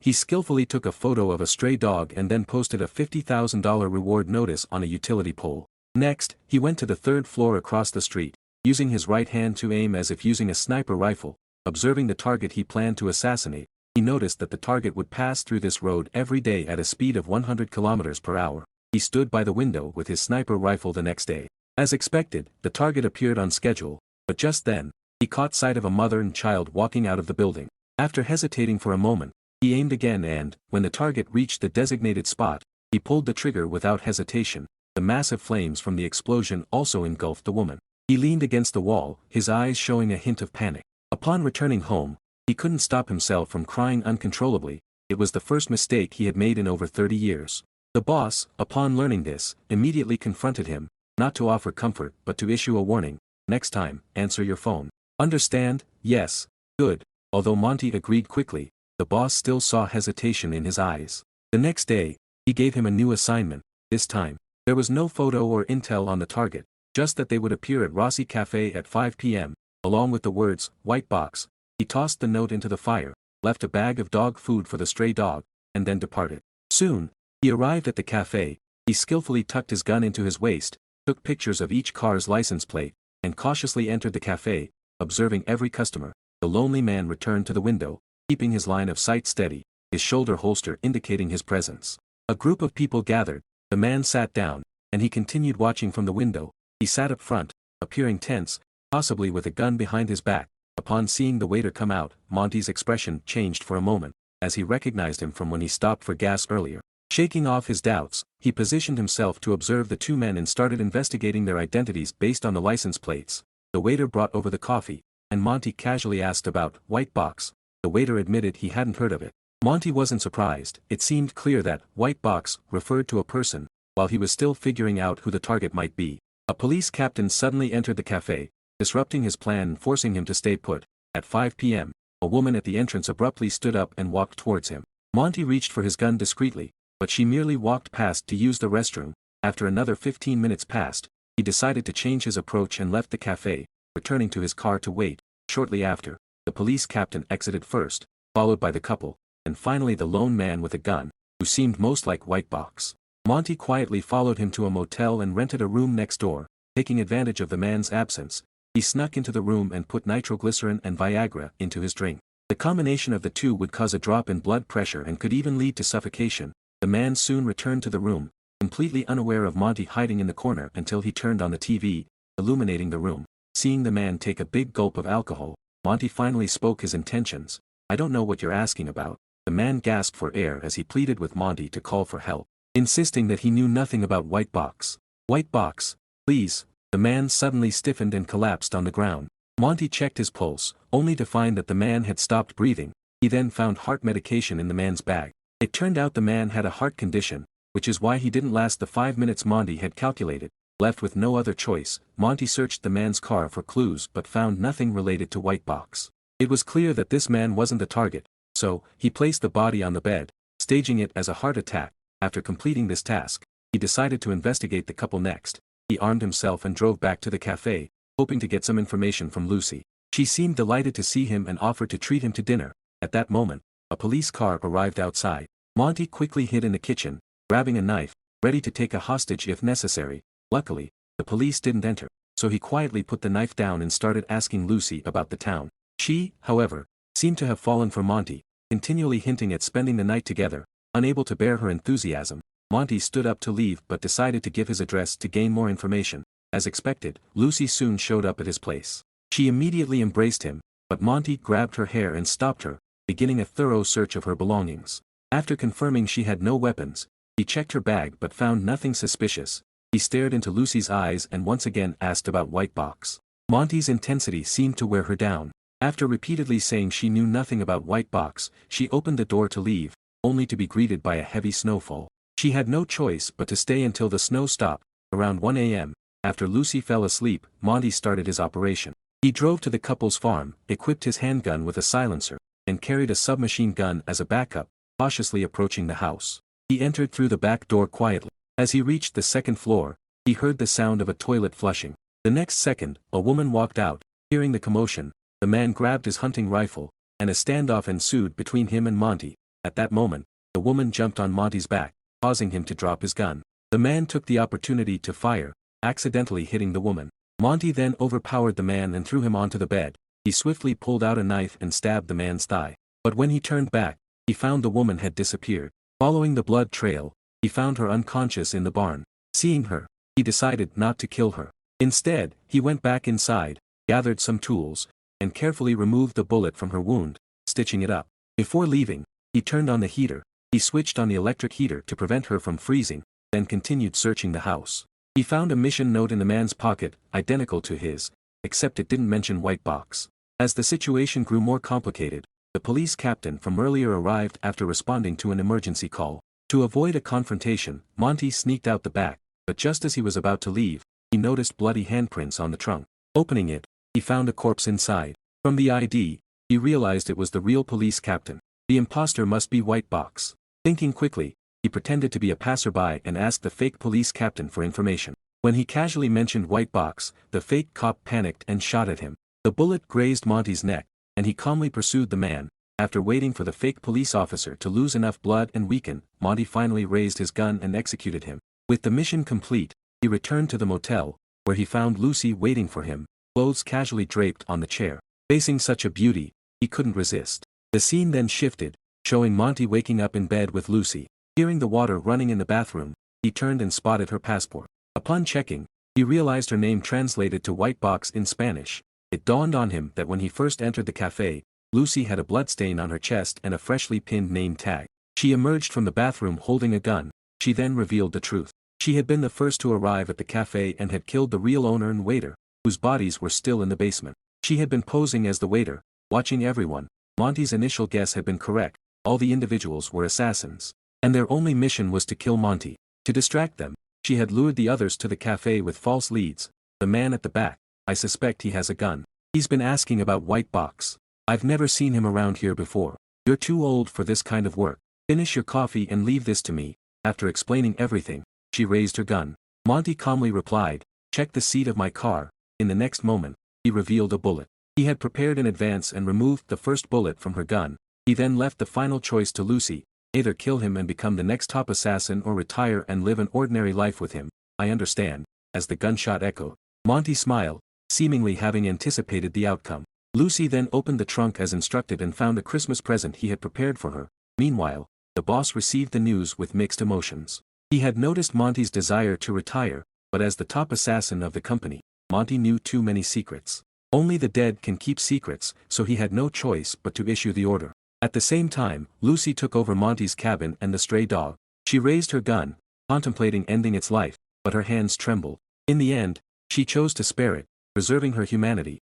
He skillfully took a photo of a stray dog and then posted a $50,000 reward notice on a utility pole. Next, he went to the third floor across the street, using his right hand to aim as if using a sniper rifle. Observing the target he planned to assassinate, he noticed that the target would pass through this road every day at a speed of 100 kilometers per hour. He stood by the window with his sniper rifle the next day. As expected, the target appeared on schedule, but just then, he caught sight of a mother and child walking out of the building. After hesitating for a moment, he aimed again and, when the target reached the designated spot, he pulled the trigger without hesitation. The massive flames from the explosion also engulfed the woman. He leaned against the wall, his eyes showing a hint of panic. Upon returning home, he couldn't stop himself from crying uncontrollably. It was the first mistake he had made in over 30 years. The boss, upon learning this, immediately confronted him, not to offer comfort but to issue a warning. Next time, answer your phone. Understand? Yes. Good. Although Monty agreed quickly, the boss still saw hesitation in his eyes. The next day, he gave him a new assignment. This time, there was no photo or intel on the target, just that they would appear at Rossi Cafe at 5 p.m., along with the words, "White Box." He tossed the note into the fire, left a bag of dog food for the stray dog, and then departed. Soon, he arrived at the cafe. He skillfully tucked his gun into his waist, took pictures of each car's license plate, and cautiously entered the cafe, observing every customer. The lonely man returned to the window, keeping his line of sight steady, his shoulder holster indicating his presence. A group of people gathered. The man sat down, and he continued watching from the window. He sat up front, appearing tense, possibly with a gun behind his back. Upon seeing the waiter come out, Monty's expression changed for a moment, as he recognized him from when he stopped for gas earlier. Shaking off his doubts, he positioned himself to observe the two men and started investigating their identities based on the license plates. The waiter brought over the coffee, and Monty casually asked about White Box. The waiter admitted he hadn't heard of it. Monty wasn't surprised. It seemed clear that White Box referred to a person, while he was still figuring out who the target might be. A police captain suddenly entered the cafe, disrupting his plan and forcing him to stay put. At 5 p.m., a woman at the entrance abruptly stood up and walked towards him. Monty reached for his gun discreetly, but she merely walked past to use the restroom. After another 15 minutes passed, he decided to change his approach and left the cafe, returning to his car to wait. Shortly after, the police captain exited first, followed by the couple, and finally the lone man with a gun, who seemed most like White Box. Monty quietly followed him to a motel and rented a room next door. Taking advantage of the man's absence, he snuck into the room and put nitroglycerin and Viagra into his drink. The combination of the two would cause a drop in blood pressure and could even lead to suffocation. The man soon returned to the room, completely unaware of Monty hiding in the corner until he turned on the TV, illuminating the room. Seeing the man take a big gulp of alcohol, Monty finally spoke his intentions. "I don't know what you're asking about." The man gasped for air as he pleaded with Monty to call for help, insisting that he knew nothing about White Box. "White Box, please." The man suddenly stiffened and collapsed on the ground. Monty checked his pulse, only to find that the man had stopped breathing. He then found heart medication in the man's bag. It turned out the man had a heart condition, which is why he didn't last the 5 minutes Monty had calculated. Left with no other choice, Monty searched the man's car for clues but found nothing related to White Box. It was clear that this man wasn't the target, so he placed the body on the bed, staging it as a heart attack. After completing this task, he decided to investigate the couple next. He armed himself and drove back to the cafe, hoping to get some information from Lucy. She seemed delighted to see him and offered to treat him to dinner. At that moment, a police car arrived outside. Monty quickly hid in the kitchen, grabbing a knife, ready to take a hostage if necessary. Luckily, the police didn't enter, so he quietly put the knife down and started asking Lucy about the town. She, however, seemed to have fallen for Monty, continually hinting at spending the night together. Unable to bear her enthusiasm, Monty stood up to leave but decided to give his address to gain more information. As expected, Lucy soon showed up at his place. She immediately embraced him, but Monty grabbed her hair and stopped her, beginning a thorough search of her belongings. After confirming she had no weapons, he checked her bag but found nothing suspicious. He stared into Lucy's eyes and once again asked about White Box. Monty's intensity seemed to wear her down. After repeatedly saying she knew nothing about White Box, she opened the door to leave, only to be greeted by a heavy snowfall. She had no choice but to stay until the snow stopped. Around 1 a.m., after Lucy fell asleep, Monty started his operation. He drove to the couple's farm, equipped his handgun with a silencer, and carried a submachine gun as a backup, cautiously approaching the house. He entered through the back door quietly. As he reached the second floor, he heard the sound of a toilet flushing. The next second, a woman walked out. Hearing the commotion, the man grabbed his hunting rifle, and a standoff ensued between him and Monty. At that moment, the woman jumped on Monty's back, causing him to drop his gun. The man took the opportunity to fire, accidentally hitting the woman. Monty then overpowered the man and threw him onto the bed. He swiftly pulled out a knife and stabbed the man's thigh. But when he turned back, he found the woman had disappeared. Following the blood trail, he found her unconscious in the barn. Seeing her, he decided not to kill her. Instead, he went back inside, gathered some tools, and carefully removed the bullet from her wound, stitching it up. Before leaving, he turned on the heater. He switched on the electric heater to prevent her from freezing, then continued searching the house. He found a mission note in the man's pocket, identical to his, except it didn't mention White Box. As the situation grew more complicated, the police captain from earlier arrived after responding to an emergency call. To avoid a confrontation, Monty sneaked out the back, but just as he was about to leave, he noticed bloody handprints on the trunk. Opening it, he found a corpse inside. From the ID, he realized it was the real police captain. The imposter must be White Box. Thinking quickly, he pretended to be a passerby and asked the fake police captain for information. When he casually mentioned White Box, the fake cop panicked and shot at him. The bullet grazed Monty's neck, and he calmly pursued the man. After waiting for the fake police officer to lose enough blood and weaken, Monty finally raised his gun and executed him. With the mission complete, he returned to the motel, where he found Lucy waiting for him, clothes casually draped on the chair. Facing such a beauty, he couldn't resist. The scene then shifted, showing Monty waking up in bed with Lucy. Hearing the water running in the bathroom, he turned and spotted her passport. Upon checking, he realized her name translated to White Box in Spanish. It dawned on him that when he first entered the cafe, Lucy had a bloodstain on her chest and a freshly pinned name tag. She emerged from the bathroom holding a gun. She then revealed the truth. She had been the first to arrive at the cafe and had killed the real owner and waiter, whose bodies were still in the basement. She had been posing as the waiter, watching everyone. Monty's initial guess had been correct. All the individuals were assassins, and their only mission was to kill Monty. To distract them, she had lured the others to the cafe with false leads. The man at the back, I suspect he has a gun. He's been asking about White Box. I've never seen him around here before. You're too old for this kind of work. Finish your coffee and leave this to me. After explaining everything, she raised her gun. Monty calmly replied, check the seat of my car. In the next moment, he revealed a bullet. He had prepared in advance and removed the first bullet from her gun. He then left the final choice to Lucy, either kill him and become the next top assassin or retire and live an ordinary life with him. I understand. As the gunshot echoed, Monty smiled, seemingly having anticipated the outcome. Lucy then opened the trunk as instructed and found a Christmas present he had prepared for her. Meanwhile, the boss received the news with mixed emotions. He had noticed Monty's desire to retire, but as the top assassin of the company, Monty knew too many secrets. Only the dead can keep secrets, so he had no choice but to issue the order. At the same time, Lucy took over Monty's cabin and the stray dog. She raised her gun, contemplating ending its life, but her hands trembled. In the end, she chose to spare it, preserving her humanity.